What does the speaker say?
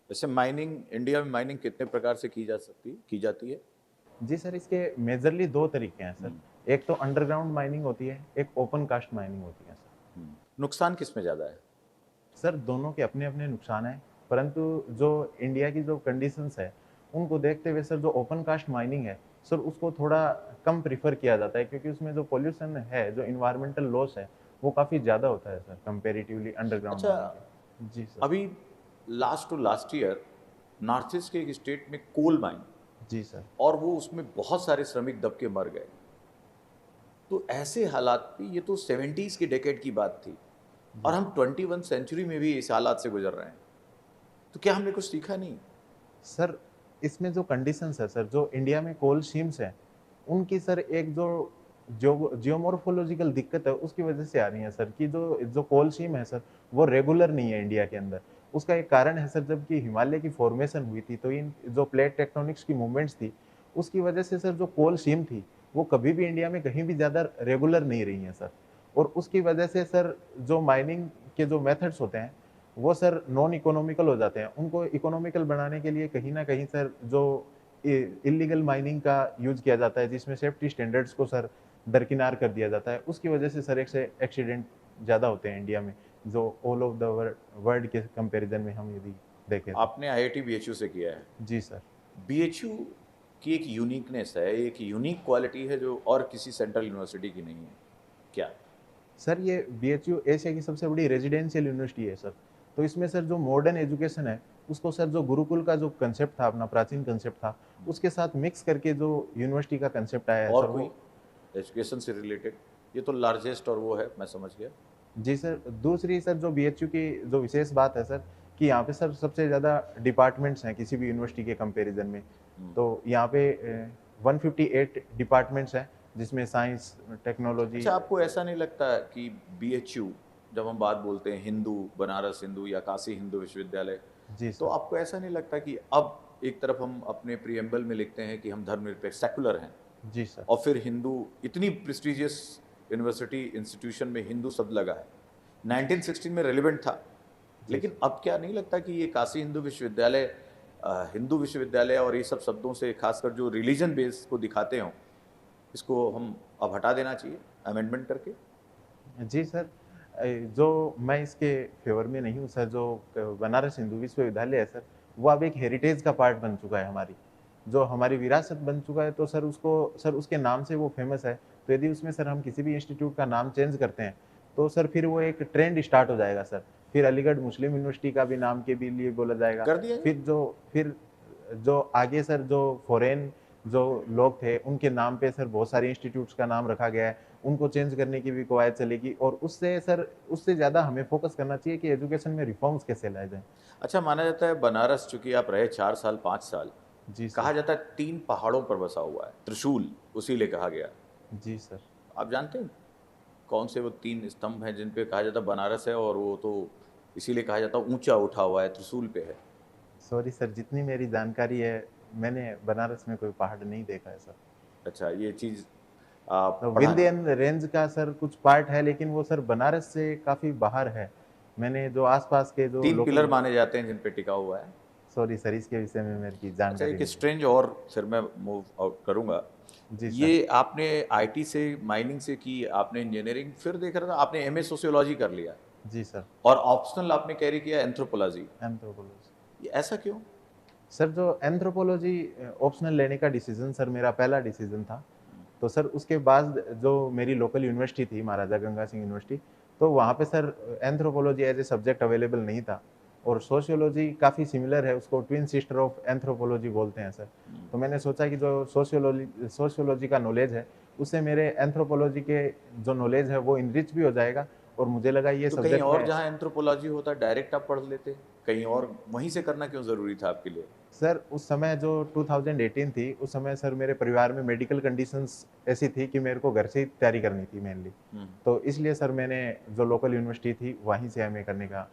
वैसे mining, India में mining कितने प्रकार से की जाती है? जी सर, इसके मेजरली 2 तरीके हैं सर। हुँ, एक तो अंडरग्राउंड माइनिंग होती है, एक ओपन कास्ट माइनिंग होती है सर। हुँ। नुकसान किसमें ज़्यादा है? सर दोनों के अपने-अपने नुकसान हैं, परंतु जो इंडिया की जो कंडीशंस है, उनको देखते हुए सर जो ओपन कास्ट माइनिंग है, सर उसको थोड़ा कम प्रेफ़र किया जाता है क्योंकि उसमें जो पॉल्यूशन है, जो एनवायरमेंटल लॉस है, वो काफ़ी ज़्यादा होता है सर कंपैरेटिवली अंडरग्राउंड अच्छा, माइनिंग के। जी सर। अभी last to last year north east के एक स्टेट में कोल माइन, जी सर। और वो उसमें बहुत सारे श्रमिक दब के मर गए। तो ऐसे हालात में, ये तो 70s की डेकेड की बात थी और जी। हम 21 सेंचुरी में भी इस हालात से गुज़र रहे हैं। तो क्या हमने कुछ सीखा नहीं? सर, इसमें जो कंडीशंस है सर, जो इंडिया में कोल सीम्स हैं, उनकी सर एक जो जियोमॉर्फोलॉजिकल दिक्कत है, उसकी वजह से आ रही है सर कि जो कोल सीम है सर, वो रेगुलर नहीं है इंडिया के अंदर। उसका एक कारण है सर, जबकि हिमालय की फॉर्मेशन हुई थी, तो इन जो प्लेट टेक्टोनिक्स की मूवमेंट्स थी, उसकी वजह से सर जो कोल सीम थी, वो कभी भी इंडिया में कहीं भी ज़्यादा रेगुलर नहीं रही हैं सर। और उसकी वजह से सर जो माइनिंग के जो मेथड्स होते हैं, वो सर नॉन इकोनॉमिकल हो जाते हैं। उनको इकोनॉमिकल बनाने के लिए कहीं न कहीं सर जो इल्लीगल माइनिंग का यूज़ किया जाता है, जिसमें सेफ्टी स्टैंडर्ड्स को सर दरकिनार कर दिया जाता है। उसकी वजह से सर एक से एक्सीडेंट ज़्यादा होते हैं इंडिया में, जो ऑल ओवर द वर्ल्ड के कंपैरिज़न में हम यदि देखें तो। आपने आईआईटी बीएचयू से किया है। जी सर। बीएचयू की एक यूनिकनेस है, एक यूनिक क्वालिटी है जो और किसी सेंट्रल यूनिवर्सिटी की नहीं है। क्या? सर ये बीएचयू एशिया की सबसे बड़ी रेजिडेंशियल यूनिवर्सिटी है सर। तो इसमें सर जो मॉडर्न एजुकेशन है, उसको सर जो गुरुकुल का जो कांसेप्ट था, अपना प्राचीन कांसेप्ट था, उसके साथ मिक्स करके जो यूनिवर्सिटी का कांसेप्ट आया है और सर कोई वो। एजुकेशन से रिलेटेड? ये तो लार्जेस्ट और वो है, मैं समझ गया। जी सर, दूसरी सर जो बीएचयू की जो विशेष बात है सर, कि यहाँ पे सर सबसे ज़्यादा डिपार्टमेंट्स हैं किसी भी यूनिवर्सिटी के कंपैरिज़न में। हुँ। तो यहाँ पे 158 डिपार्टमेंट्स हैं, जिसमें साइंस, टेक्नोलॉजी। अच्छा, आपको ऐसा नहीं लगता कि बीएचयू, जब हम बात बोलते हैं हिंदू, बनारस हिंदू या काशी हिंदू विश्वविद्यालय, जी तो सर। आपको ऐसा नहीं लगता कि अब एक तरफ हम अपने प्रिएम्बल में लिखते हैं कि हम धर्मनिरपेक्ष सेक्युलर हैं, जी सर। और फिर हिंदू, इतनी प्रेस्टिजियस यूनिवर्सिटी इंस्टीट्यूशन में हिंदू शब्द लगा है। जी। 1916 में रेलेवेंट था, जी लेकिन सर। अब क्या नहीं लगता कि ये काशी हिंदू विश्वविद्यालय, हिंदू विश्वविद्यालय और ये सब शब्दों से खासकर जो रिलीजन बेस को दिखाते हों, इसको हम अब हटा देना चाहिए अमेंडमेंट करके? जी सर। जो मैं इसके फ़ेवर में नहीं हूँ सर, जो क बनारस हिंदू विश्वविद्यालय है सर, वो अब एक हेरिटेज का पार्ट बन चुका है हमारी। जो हमारी विरासत बन चुका है, तो सर उसके नाम से वो फ़ेमस है। तो यदि उसमें सर हम किसी भी इंस्टीट्यूट का नाम चेंज करते हैं, तो सर फिर वो एक ट्रेंड स्टार्ट हो जाएगा सर। फिर अलीगढ़ मुस्लिम यूनिवर्सिटी का भी नाम के भी लिए बोला जाएगा। कर दिया जाए? फिर जो आगे सर जो फ़ॉरेन जो लोग थे, उनके नाम पे सर बहुत सारे इंस्टीट्यूट्स का नाम रखा गया है। उनको चेंज करने की भी कवायद चलेगी, और उससे ज़्यादा हमें फ़ोकस करना चाहिए कि एजुकेशन में रिफ़ॉर्म्स कैसे लाए जाएँ। अच्छा, माना जाता है बनारस, चूँकि आप रहे 4 साल, 5 साल, जी सर। कहा जाता है 3 पहाड़ों पर बसा हुआ है, त्रिशूल उसी लिए कहा गया। जी सर। आप जानते हैं कौन से वो 3 स्तंभ हैं जिन पे कहा जाता है बनारस है, और वो तो इसीलिए कहा जाता है ऊँचा उठा हुआ है, त्रिशूल पे है? सॉरी सर, जितनी मेरी जानकारी है, मैंने बनारस में कोई पहाड़ नहीं देखा है सर। अच्छा, ये चीज़ तो पढ़ा नहीं। विंध्यन रेंज का सर कुछ पार्ट है, लेकिन वो सर बनारस से काफ़ी बाहर है। मैंने जो आस-पास के जो 3 पिलर लोकल। माने जाते हैं जिन पे टिका हुआ है। सॉरी सर, इसके विषय में मेरी अच्छा, जानकारी एक नहीं है। स्ट्रेंज, और फिर मैं मूव आउट करूँगा। जी सर। ये आपने आईटी से, माइनिंग से की, आपने इंजीनियरिंग, फिर देख रहा था आपने एमए सोशियोलॉजी कर लिया, जी सर। और ऑप्शनल आपने कैरी किया एंथ्रोपोलॉजी। एंथ्रोपोलॉजी। ये ऐसा क्यों? सर जो एंथ्रोपोलॉजी ऑप्शनल लेने का डिसीज़न सर मेरा पहला डिसीज़न था। हुँ। तो सर उसके बाद जो मेरी लोकल यूनिवर्सिटी थी, महाराजा गंगा सिंह यूनिवर्सिटी, तो वहाँ पे sir anthropology as a subject available नहीं था, और सोशियोलॉजी काफ़ी सिमिलर है, उसको ट्विन सिस्टर ऑफ एंथ्रोपोलॉजी बोलते हैं सर। हुँ। तो मैंने सोचा कि जो सोशियोलॉजी का नॉलेज है, उससे मेरे एंथ्रोपोलॉजी के जो नॉलेज है वो इनरिच भी हो जाएगा, और मुझे लगा ये तो कहीं सब्जेक्ट और में। जहाँ एंथ्रोपोलॉजी होता डायरेक्ट आप पढ़ लेते, कहीं और वहीं से करना क्यों ज़रूरी था आपके लिए? सर उस समय जो 2018 थी, उस समय सर मेरे परिवार में मेडिकल कंडीशंस ऐसी थी कि मेरे को घर से ही तैयारी करनी थी मेनली। हुँ। तो इसलिए सर मैंने जो लोकल यूनिवर्सिटी थी, वहीं से एमए करने का